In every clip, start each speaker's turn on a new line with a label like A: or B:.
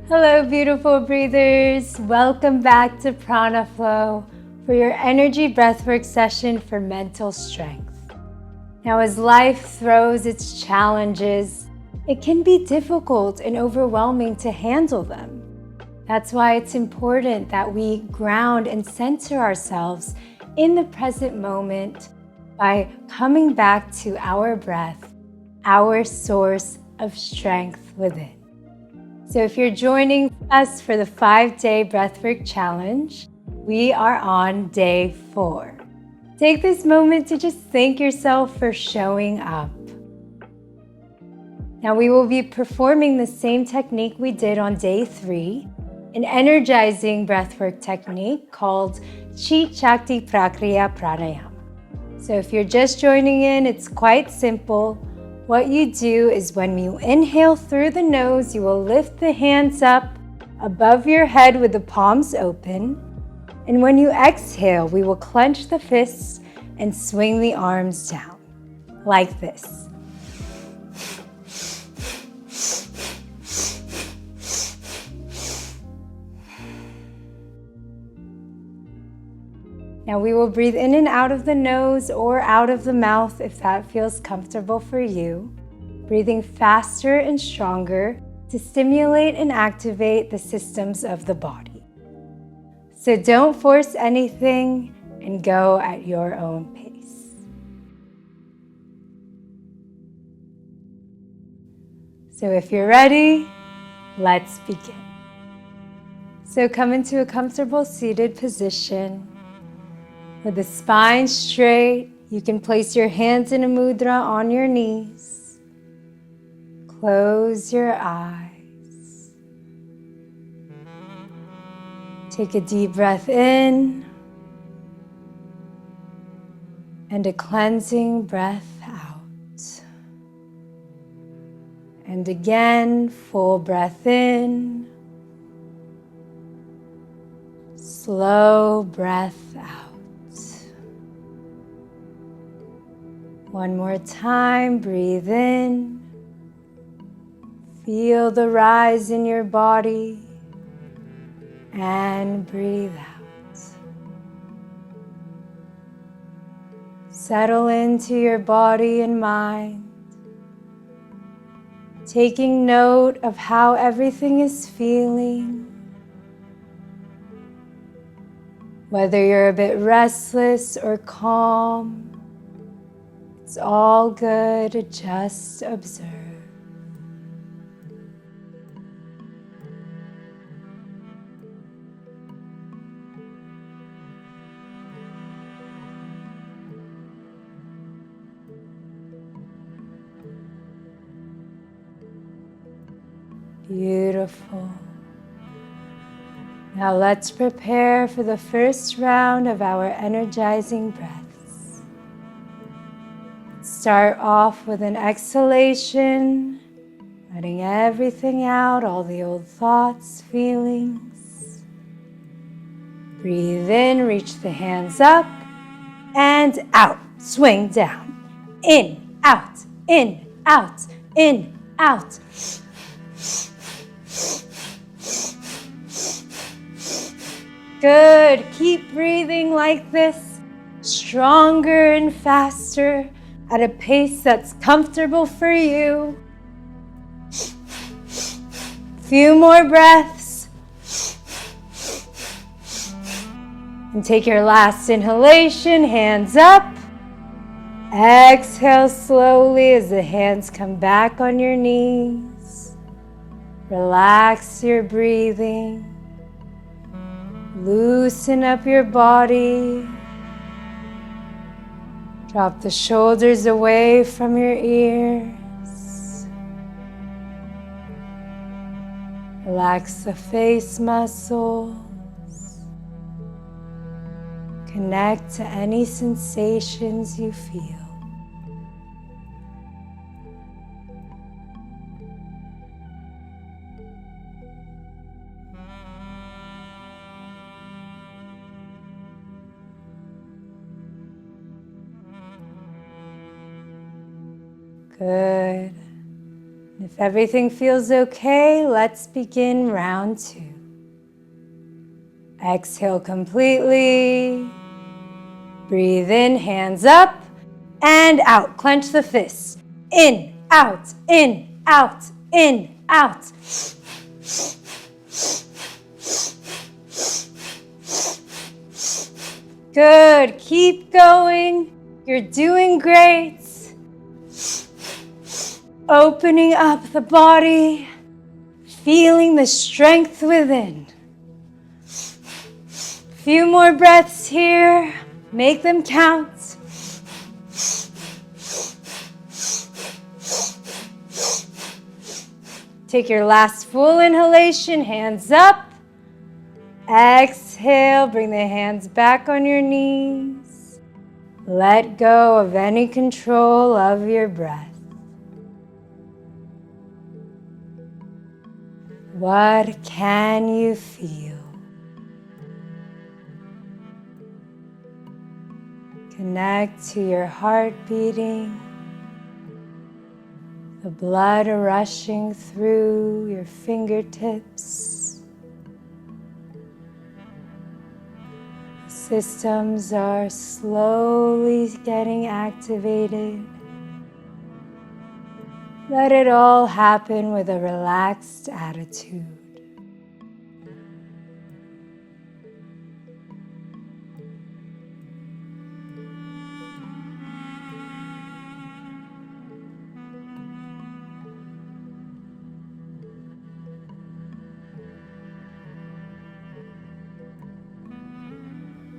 A: Hello, beautiful breathers. Welcome back to PranaFlo for your energy breathwork session for mental strength. Now, as life throws its challenges, it can be difficult and overwhelming to handle them. That's why it's important that we ground and center ourselves in the present moment by coming back to our breath, our source of strength within. So if you're joining us for the 5-day breathwork challenge, we are on day 4. Take this moment to just thank yourself for showing up. Now we will be performing the same technique we did on day 3, an energizing breathwork technique called Chi Shakti Prakriya Pranayama. So if you're just joining in, it's quite simple. What you do is when you inhale through the nose, you will lift the hands up above your head with the palms open. And when you exhale, we will clench the fists and swing the arms down, like this. Now we will breathe in and out of the nose or out of the mouth if that feels comfortable for you, breathing faster and stronger to stimulate and activate the systems of the body. So don't force anything and go at your own pace. So if you're ready, let's begin. So come into a comfortable seated position. With the spine straight, you can place your hands in a mudra on your knees. Close your eyes. Take a deep breath in and a cleansing breath out. And again, full breath in, slow breath out. One more time, breathe in. Feel the rise in your body and breathe out. Settle into your body and mind, taking note of how everything is feeling. Whether you're a bit restless or calm, it's all good, just observe. Beautiful. Now let's prepare for the first round of our energizing breaths. Start off with an exhalation, letting everything out, all the old thoughts, feelings. Breathe in, reach the hands up and out. Swing down. In, out, in, out, in, out. Good. Keep breathing like this, stronger and faster at a pace that's comfortable for you. Few more breaths. And take your last inhalation, hands up. Exhale slowly as the hands come back on your knees. Relax your breathing. Loosen up your body. Drop the shoulders away from your ears. Relax the face muscles. Connect to any sensations you feel. Good. If everything feels okay, let's begin round 2. Exhale completely. Breathe in, hands up and out. Clench the fists. In, out, in, out, in, out. Good. Keep going. You're doing great. Opening up the body, feeling the strength within. Few more breaths here. Make them count. Take your last full inhalation, hands up. Exhale, bring the hands back on your knees. Let go of any control of your breath. What can you feel? Connect to your heart beating, the blood rushing through your fingertips. The systems are slowly getting activated. Let it all happen with a relaxed attitude.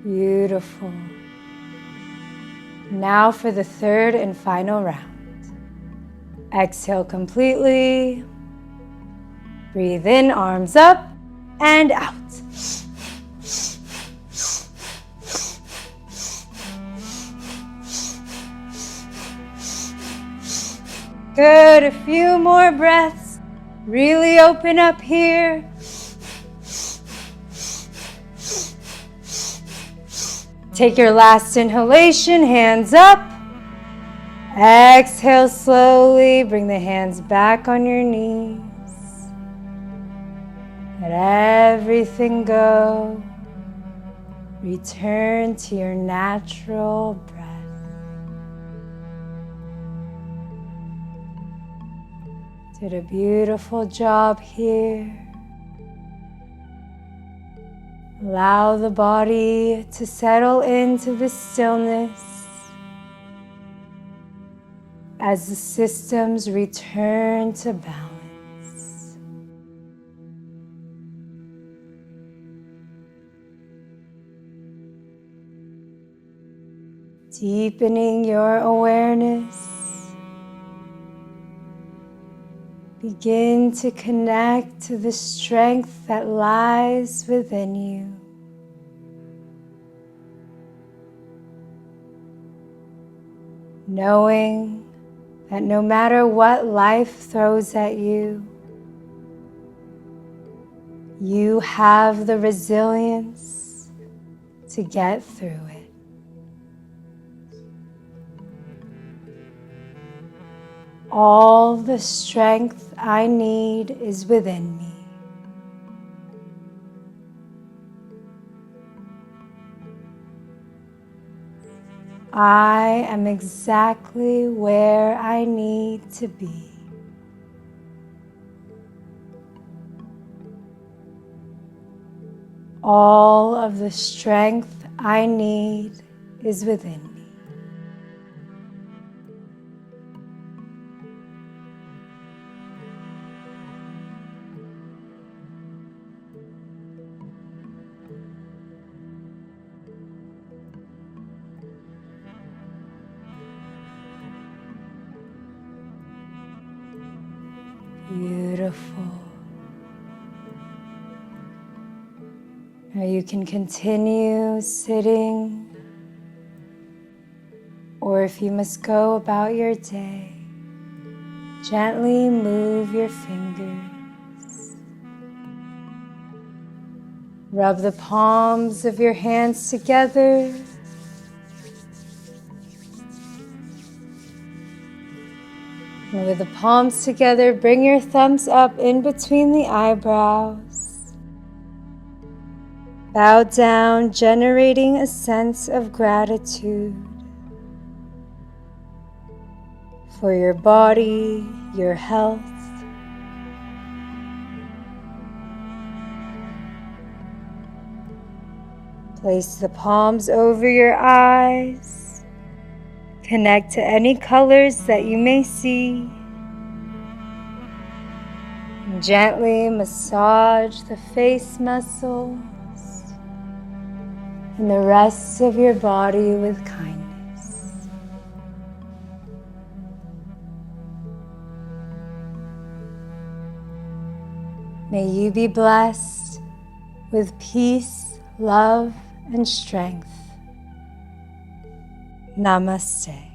A: Beautiful. Now for the third and final round. Exhale completely. Breathe in, arms up and out. Good, a few more breaths. Really open up here. Take your last inhalation, hands up. Exhale slowly, bring the hands back on your knees. Let everything go. Return to your natural breath. Did a beautiful job here. Allow the body to settle into the stillness as the systems return to balance. Deepening your awareness. Begin to connect to the strength that lies within you. Knowing that no matter what life throws at you, you have the resilience to get through it. All the strength I need is within me. I am exactly where I need to be. All of the strength I need is within me. Beautiful. Now you can continue sitting, or if you must go about your day, gently move your fingers. Rub the palms of your hands together. And with the palms together, bring your thumbs up in between the eyebrows. Bow down, generating a sense of gratitude for your body, your health. Place the palms over your eyes. Connect to any colors that you may see. And gently massage the face muscles and the rest of your body with kindness. May you be blessed with peace, love, and strength. Namaste.